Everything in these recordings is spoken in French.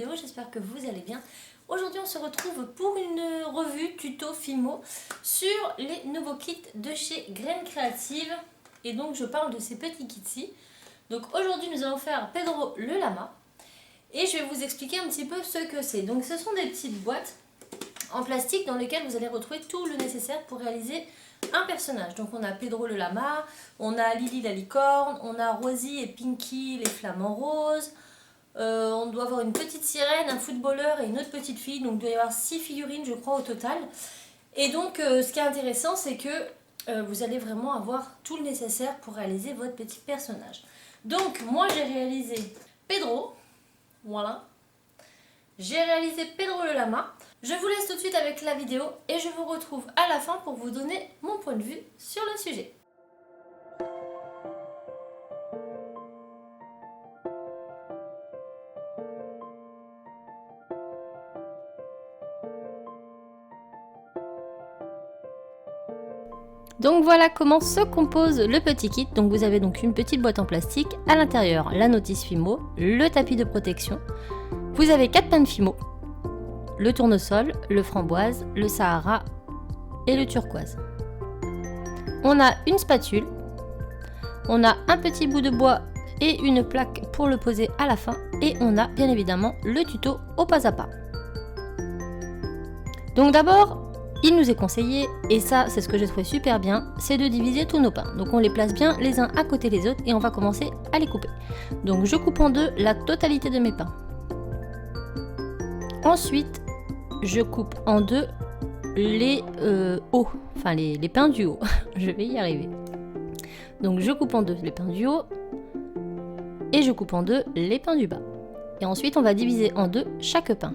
vidéo, j'espère que vous allez bien. Aujourd'hui on se retrouve pour une revue tuto Fimo sur les nouveaux kits de chez Graines Créatives. Et donc je parle de ces petits kits-ci. Donc aujourd'hui nous allons faire Pedro le lama. Et je vais vous expliquer un petit peu ce que c'est. Donc ce sont des petites boîtes en plastique dans lesquelles vous allez retrouver tout le nécessaire pour réaliser un personnage. Donc on a Pedro le lama, on a Lily la licorne, on a Rosie et Pinky les flamants roses. On doit avoir une petite sirène, un footballeur et une autre petite fille. Donc il doit y avoir 6 figurines je crois au total. Et donc ce qui est intéressant c'est que vous allez vraiment avoir tout le nécessaire pour réaliser votre petit personnage. Donc moi j'ai réalisé Pedro, voilà. J'ai réalisé Pedro le lama. Je vous laisse tout de suite avec la vidéo et je vous retrouve à la fin pour vous donner mon point de vue sur le sujet. Donc voilà comment se compose le petit kit. Donc vous avez donc une petite boîte en plastique, à l'intérieur la notice Fimo, le tapis de protection. Vous avez 4 pains de Fimo, le tournesol, le framboise, le Sahara et le turquoise. On a une spatule, on a un petit bout de bois et une plaque pour le poser à la fin et on a bien évidemment le tuto au pas à pas. Donc d'abord, il nous est conseillé, et ça c'est ce que j'ai trouvé super bien, c'est de diviser tous nos pains. Donc on les place bien les uns à côté des autres et on va commencer à les couper. Donc je coupe en deux la totalité de mes pains. Ensuite, je coupe en deux les hauts, enfin les pains du haut. Je vais y arriver. Donc je coupe en deux les pains du haut et je coupe en deux les pains du bas. Et ensuite on va diviser en deux chaque pain.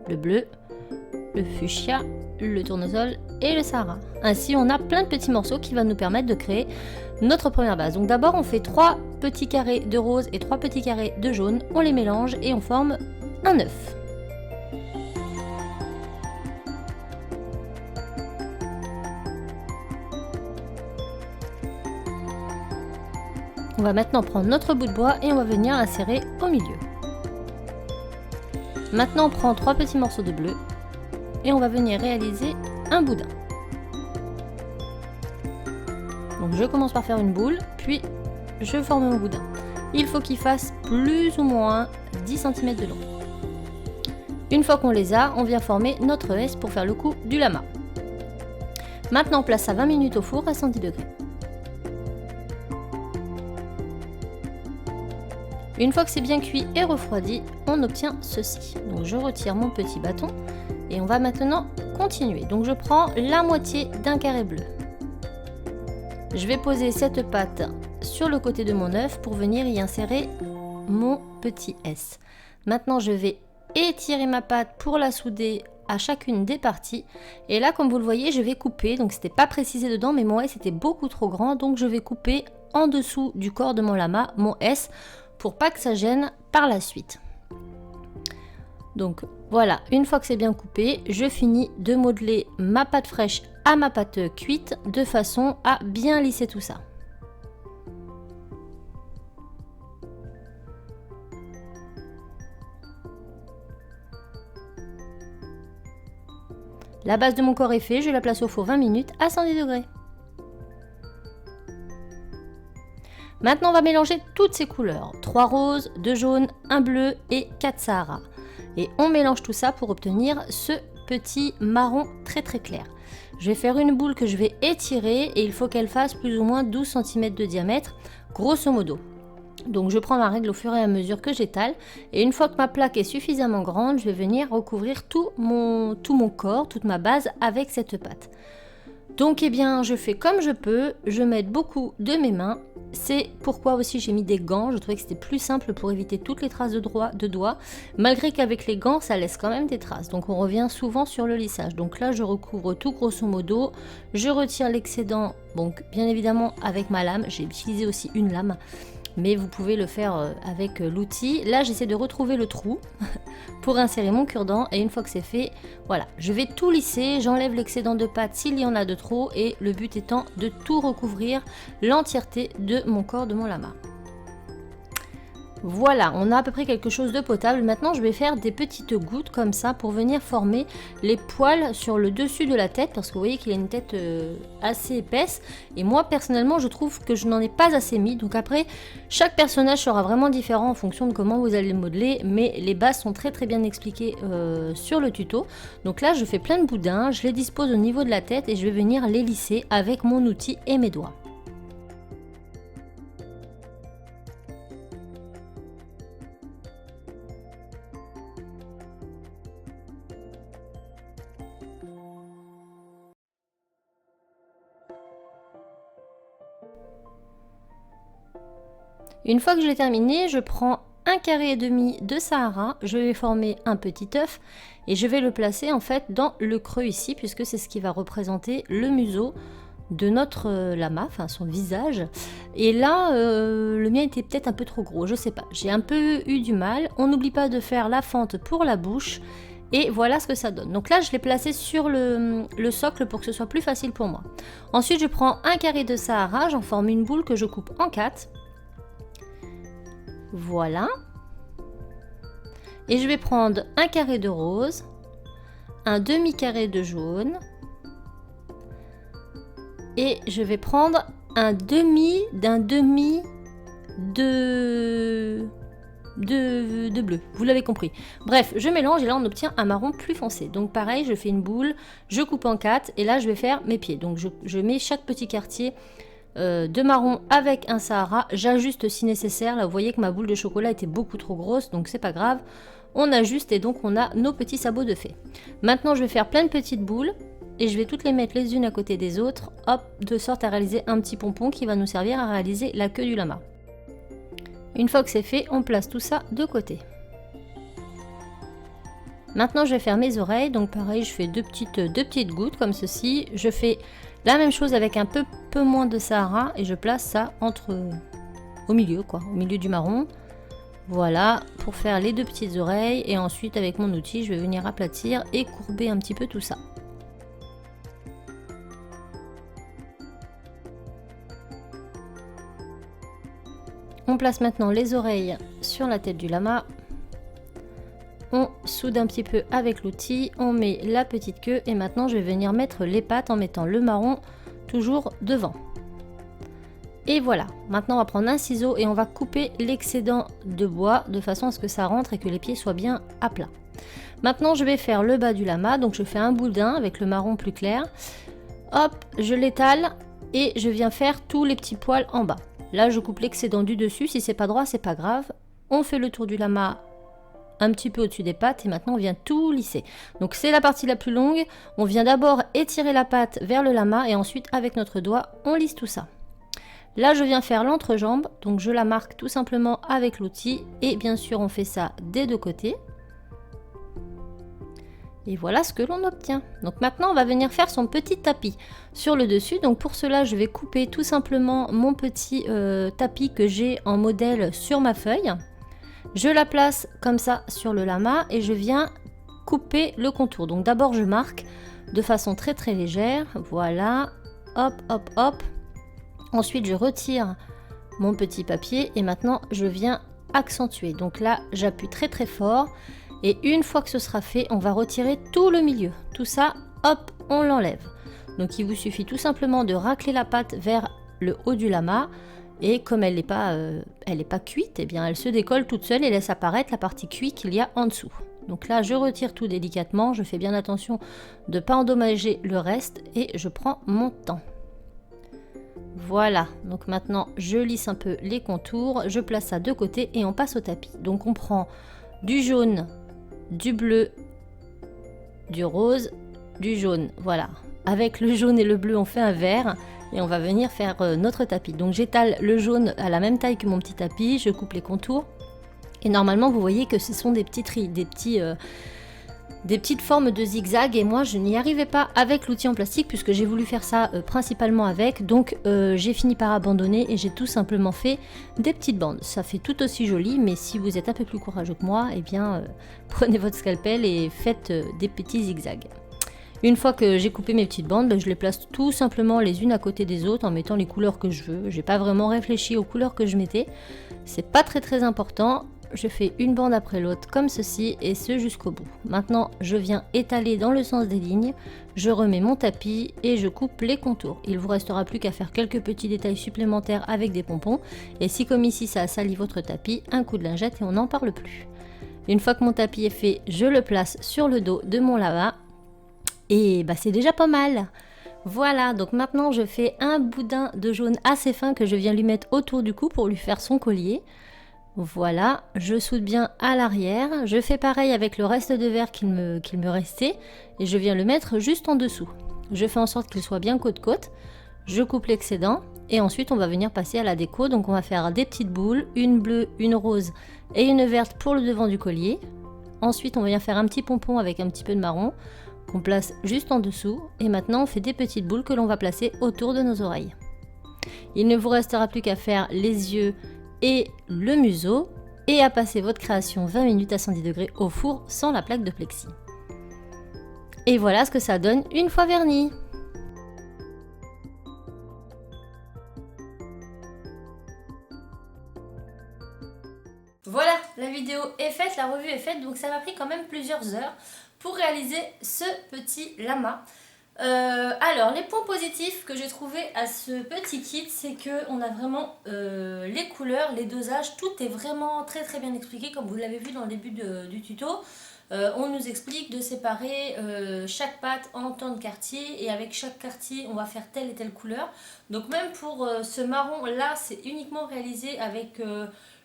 Le bleu, le fuchsia, le tournesol et le Sahara. Ainsi on a plein de petits morceaux qui vont nous permettre de créer notre première base. Donc d'abord on fait 3 petits carrés de rose et 3 petits carrés de jaune, on les mélange et on forme un œuf. On va maintenant prendre notre bout de bois et on va venir l'insérer au milieu. Maintenant on prend 3 petits morceaux de bleu et on va venir réaliser un boudin. Donc je commence par faire une boule, puis je forme mon boudin. Il faut qu'il fasse plus ou moins 10 cm de long. Une fois qu'on les a, on vient former notre S pour faire le coup du lama. Maintenant on place ça 20 minutes au four à 110 degrés. Une fois que c'est bien cuit et refroidi, on obtient ceci. Donc je retire mon petit bâton et on va maintenant continuer. Donc je prends la moitié d'un carré bleu. Je vais poser cette pâte sur le côté de mon œuf pour venir y insérer mon petit S. Maintenant je vais étirer ma pâte pour la souder à chacune des parties. Et là comme vous le voyez je vais couper. Donc c'était pas précisé dedans mais mon S était beaucoup trop grand. Donc je vais couper en dessous du corps de mon lama mon S pour pas que ça gêne par la suite. Donc voilà, une fois que c'est bien coupé, je finis de modeler ma pâte fraîche à ma pâte cuite de façon à bien lisser tout ça. La base de mon corps est faite, je la place au four 20 minutes à 110 degrés. Maintenant on va mélanger toutes ces couleurs, 3 roses, 2 jaunes, 1 bleu et 4 Sahara. Et on mélange tout ça pour obtenir ce petit marron très clair. Je vais faire une boule que je vais étirer et il faut qu'elle fasse plus ou moins 12 cm de diamètre, grosso modo. Donc je prends ma règle au fur et à mesure que j'étale et une fois que ma plaque est suffisamment grande, je vais venir recouvrir tout mon corps, toute ma base avec cette pâte. Donc eh bien je fais comme je peux, je m'aide beaucoup de mes mains. C'est pourquoi aussi j'ai mis des gants, je trouvais que c'était plus simple pour éviter toutes les traces de doigts, malgré qu'avec les gants ça laisse quand même des traces, donc on revient souvent sur le lissage. Donc là je recouvre tout grosso modo, je retire l'excédent, donc bien évidemment avec ma lame, j'ai utilisé aussi une lame, mais vous pouvez le faire avec l'outil. Là j'essaie de retrouver le trou pour insérer mon cure-dent et une fois que c'est fait, voilà, je vais tout lisser, j'enlève l'excédent de pâte s'il y en a de trop et le but étant de tout recouvrir l'entièreté de mon corps de mon lama. Voilà, on a à peu près quelque chose de potable. Maintenant, je vais faire des petites gouttes comme ça pour venir former les poils sur le dessus de la tête parce que vous voyez qu'il a une tête assez épaisse. Et moi, personnellement, je trouve que je n'en ai pas assez mis. Donc après, chaque personnage sera vraiment différent en fonction de comment vous allez le modeler. Mais les bases sont très très bien expliquées sur le tuto. Donc là, je fais plein de boudins, je les dispose au niveau de la tête et je vais venir les lisser avec mon outil et mes doigts. Une fois que je l'ai terminé, je prends un carré et demi de Sahara, je vais former un petit œuf et je vais le placer en fait dans le creux ici puisque c'est ce qui va représenter le museau de notre lama, enfin son visage. Et là, le mien était peut-être un peu trop gros, je sais pas, j'ai un peu eu du mal. On n'oublie pas de faire la fente pour la bouche et voilà ce que ça donne. Donc là, je l'ai placé sur le socle pour que ce soit plus facile pour moi. Ensuite, je prends un carré de Sahara, j'en forme une boule que je coupe en 4. Voilà. Et je vais prendre un carré de rose, un demi-carré de jaune et je vais prendre un demi de bleu. Vous l'avez compris. Bref, je mélange et là on obtient un marron plus foncé. Donc pareil, je fais une boule, je coupe en 4 et là je vais faire mes pieds. Donc je mets chaque petit quartier de marron avec un Sahara, j'ajuste si nécessaire. Là vous voyez que ma boule de chocolat était beaucoup trop grosse, donc c'est pas grave, on ajuste et donc on a nos petits sabots de fée. Maintenant je vais faire plein de petites boules et je vais toutes les mettre les unes à côté des autres, hop, de sorte à réaliser un petit pompon qui va nous servir à réaliser la queue du lama. Une fois que c'est fait, on place tout ça de côté. Maintenant je vais faire mes oreilles, donc pareil je fais deux petites gouttes comme ceci. Je fais la même chose avec un peu moins de Sahara et je place ça au milieu quoi, au milieu du marron. Voilà, pour faire les deux petites oreilles et ensuite avec mon outil je vais venir aplatir et courber un petit peu tout ça. On place maintenant les oreilles sur la tête du lama. On soude un petit peu avec l'outil, on met la petite queue et maintenant je vais venir mettre les pattes en mettant le marron toujours devant. Et voilà, maintenant on va prendre un ciseau et on va couper l'excédent de bois de façon à ce que ça rentre et que les pieds soient bien à plat. Maintenant je vais faire le bas du lama, donc je fais un boudin avec le marron plus clair. Hop, je l'étale et je viens faire tous les petits poils en bas. Là je coupe l'excédent du dessus, si c'est pas droit c'est pas grave. On fait le tour du lama un petit peu au-dessus des pattes et maintenant on vient tout lisser. Donc c'est la partie la plus longue, on vient d'abord étirer la patte vers le lama et ensuite avec notre doigt on lisse tout ça. Là je viens faire l'entrejambe, donc je la marque tout simplement avec l'outil et bien sûr on fait ça des deux côtés. Et voilà ce que l'on obtient. Donc maintenant on va venir faire son petit tapis sur le dessus. Donc pour cela je vais couper tout simplement mon petit tapis que j'ai en modèle sur ma feuille. Je la place comme ça sur le lama et je viens couper le contour. Donc d'abord je marque de façon très très légère. Voilà, hop hop hop. Ensuite je retire mon petit papier et maintenant je viens accentuer. Donc là j'appuie très très fort. Et une fois que ce sera fait, on va retirer tout le milieu. Tout ça, hop, on l'enlève. Donc il vous suffit tout simplement de racler la pâte vers le haut du lama. Et comme elle n'est pas cuite, eh bien elle se décolle toute seule et laisse apparaître la partie cuite qu'il y a en dessous. Donc là, je retire tout délicatement. Je fais bien attention de ne pas endommager le reste et je prends mon temps. Voilà, donc maintenant je lisse un peu les contours. Je place ça de côté et on passe au tapis. Donc on prend du jaune, du bleu, du rose, du jaune, voilà. Avec le jaune et le bleu, on fait un vert et on va venir faire notre tapis. Donc j'étale le jaune à la même taille que mon petit tapis, je coupe les contours. Et normalement, vous voyez que ce sont des petites formes de zigzag. Et moi, je n'y arrivais pas avec l'outil en plastique puisque j'ai voulu faire ça principalement avec. Donc j'ai fini par abandonner et j'ai tout simplement fait des petites bandes. Ça fait tout aussi joli, mais si vous êtes un peu plus courageux que moi, eh bien prenez votre scalpel et faites des petits zigzags. Une fois que j'ai coupé mes petites bandes, je les place tout simplement les unes à côté des autres en mettant les couleurs que je veux. J'ai pas vraiment réfléchi aux couleurs que je mettais. C'est pas très important. Je fais une bande après l'autre comme ceci et ce jusqu'au bout. Maintenant, je viens étaler dans le sens des lignes, je remets mon tapis et je coupe les contours. Il vous restera plus qu'à faire quelques petits détails supplémentaires avec des pompons. Et si comme ici ça a sali votre tapis, un coup de lingette et on n'en parle plus. Une fois que mon tapis est fait, je le place sur le dos de mon lama et c'est déjà pas mal. Voilà, donc maintenant je fais un boudin de jaune assez fin que je viens lui mettre autour du cou pour lui faire son collier. Voilà, je soude bien à l'arrière, je fais pareil avec le reste de verre qu'il me restait et je viens le mettre juste en dessous. Je fais en sorte qu'il soit bien côte-côte, je coupe l'excédent et ensuite on va venir passer à la déco. Donc on va faire des petites boules, une bleue, une rose et une verte pour le devant du collier. Ensuite on va venir faire un petit pompon avec un petit peu de marron qu'on place juste en dessous et maintenant on fait des petites boules que l'on va placer autour de nos oreilles. Il ne vous restera plus qu'à faire les yeux et le museau et à passer votre création 20 minutes à 110 degrés au four sans la plaque de plexi. Et voilà ce que ça donne une fois verni. Voilà, la vidéo est faite, la revue est faite, donc ça m'a pris quand même plusieurs heures pour réaliser ce petit lama. Alors, les points positifs que j'ai trouvé à ce petit kit, c'est qu'on a vraiment les couleurs, les dosages, tout est vraiment très bien expliqué comme vous l'avez vu dans le début du tuto. On nous explique de séparer chaque pâte en temps de quartier et avec chaque quartier on va faire telle et telle couleur. Donc même pour ce marron là, c'est uniquement réalisé avec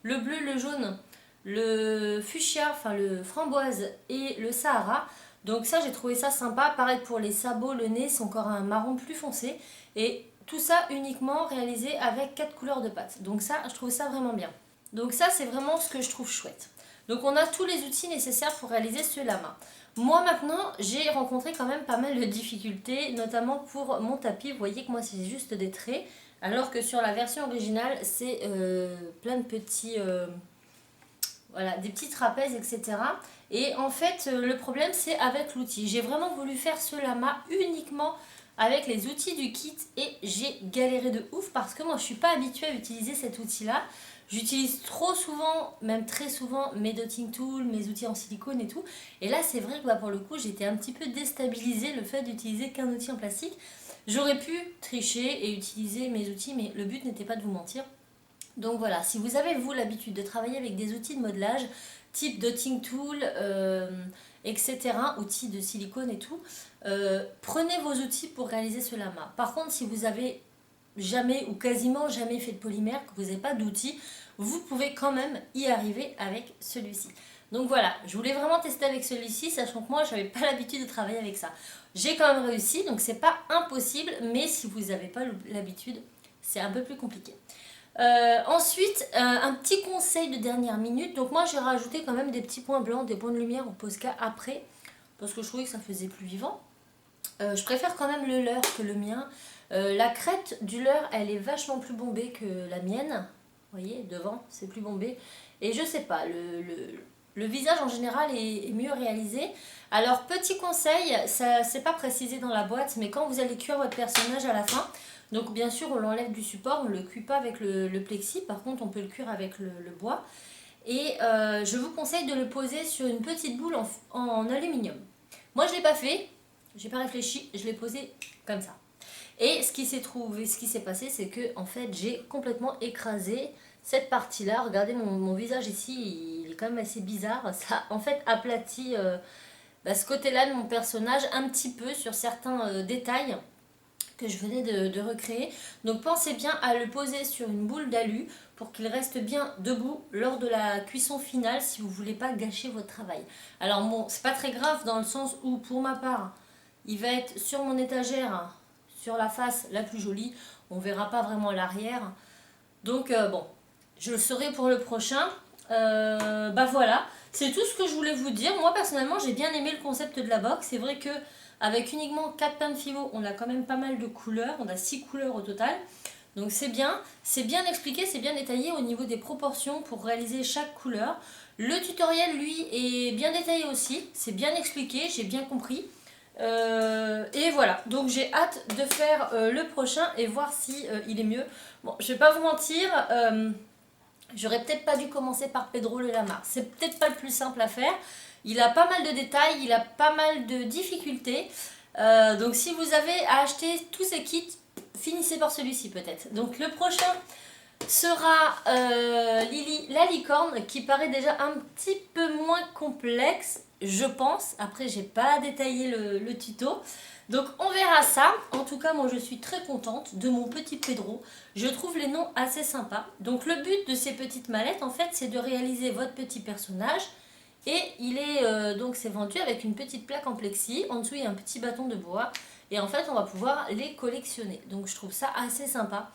le bleu, le jaune, le fuchsia, enfin le framboise et le Sahara. Donc ça j'ai trouvé ça sympa. Pareil pour les sabots, le nez, c'est encore un marron plus foncé. Et tout ça uniquement réalisé avec 4 couleurs de pâte. Donc ça, je trouve ça vraiment bien. Donc ça c'est vraiment ce que je trouve chouette. Donc on a tous les outils nécessaires pour réaliser ce lama. Moi maintenant j'ai rencontré quand même pas mal de difficultés, notamment pour mon tapis. Vous voyez que moi c'est juste des traits, alors que sur la version originale c'est plein de petits... voilà, des petits trapèzes, etc. Et en fait, le problème, c'est avec l'outil. J'ai vraiment voulu faire ce lama uniquement avec les outils du kit et j'ai galéré de ouf parce que moi, je ne suis pas habituée à utiliser cet outil-là. J'utilise trop souvent, même très souvent, mes dotting tools, mes outils en silicone et tout. Et là, c'est vrai que pour le coup, j'étais un petit peu déstabilisée le fait d'utiliser qu'un outil en plastique. J'aurais pu tricher et utiliser mes outils, mais le but n'était pas de vous mentir. Donc voilà, si vous avez vous l'habitude de travailler avec des outils de modelage, type dotting tool, etc., outils de silicone et tout, prenez vos outils pour réaliser ce lama. Par contre, si vous avez jamais ou quasiment jamais fait de polymère, que vous n'avez pas d'outils, vous pouvez quand même y arriver avec celui-ci. Donc voilà, je voulais vraiment tester avec celui-ci, sachant que moi, je n'avais pas l'habitude de travailler avec ça. J'ai quand même réussi, donc c'est pas impossible, mais si vous n'avez pas l'habitude, c'est un peu plus compliqué. Ensuite, un petit conseil de dernière minute. Donc moi j'ai rajouté quand même des petits points blancs, des points de lumière au Posca après, parce que je trouvais que ça faisait plus vivant. Je préfère quand même le leur que le mien. La crête du leur, elle est vachement plus bombée que la mienne. Vous voyez, devant, c'est plus bombé. Et je sais pas, le visage en général est mieux réalisé. Alors petit conseil, ça c'est pas précisé dans la boîte, mais quand vous allez cuire votre personnage à la fin, donc bien sûr on l'enlève du support, on ne le cuit pas avec le plexi, par contre on peut le cuire avec le bois. Et je vous conseille de le poser sur une petite boule en aluminium. Moi je ne l'ai pas fait, j'ai pas réfléchi, je l'ai posé comme ça. Et ce qui s'est passé, c'est que en fait j'ai complètement écrasé cette partie-là. Regardez mon visage ici, il est quand même assez bizarre. Ça en fait aplatit ce côté-là de mon personnage un petit peu sur certains détails que je venais de recréer. Donc pensez bien à le poser sur une boule d'alu pour qu'il reste bien debout lors de la cuisson finale si vous ne voulez pas gâcher votre travail. Alors bon, c'est pas très grave dans le sens où pour ma part, il va être sur mon étagère, sur la face la plus jolie. On verra pas vraiment l'arrière. Donc bon, je le saurai pour le prochain. Voilà, c'est tout ce que je voulais vous dire. Moi personnellement j'ai bien aimé le concept de la box. C'est vrai que avec uniquement 4 pains de Fimo, on a quand même pas mal de couleurs. On a 6 couleurs au total. Donc c'est bien expliqué, c'est bien détaillé au niveau des proportions pour réaliser chaque couleur. Le tutoriel, lui, est bien détaillé aussi. C'est bien expliqué, j'ai bien compris. Et voilà, donc j'ai hâte de faire le prochain et voir si il est mieux. Bon, je vais pas vous mentir, j'aurais peut-être pas dû commencer par Pedro le Lama. C'est peut-être pas le plus simple à faire. Il a pas mal de détails, il a pas mal de difficultés. Donc si vous avez à acheter tous ces kits, finissez par celui-ci peut-être. Donc le prochain sera Lily la licorne, qui paraît déjà un petit peu moins complexe, je pense. Après, j'ai pas détaillé le tuto. Donc on verra ça. En tout cas, moi je suis très contente de mon petit Pedro. Je trouve les noms assez sympas. Donc le but de ces petites mallettes, en fait, c'est de réaliser votre petit personnage. Et il est donc c'est vendu avec une petite plaque en plexi. En dessous, il y a un petit bâton de bois. Et en fait, on va pouvoir les collectionner. Donc je trouve ça assez sympa.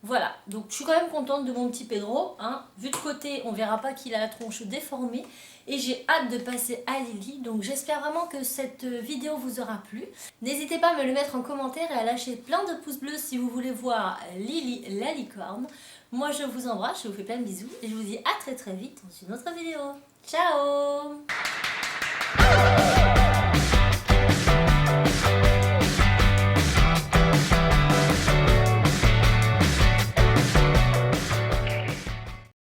Voilà, donc je suis quand même contente de mon petit Pedro. Hein. Vu de côté, on verra pas qu'il a la tronche déformée. Et j'ai hâte de passer à Lily. Donc j'espère vraiment que cette vidéo vous aura plu. N'hésitez pas à me le mettre en commentaire et à lâcher plein de pouces bleus si vous voulez voir Lily la licorne. Moi je vous embrasse, je vous fais plein de bisous. Et je vous dis à très très vite dans une autre vidéo. Ciao!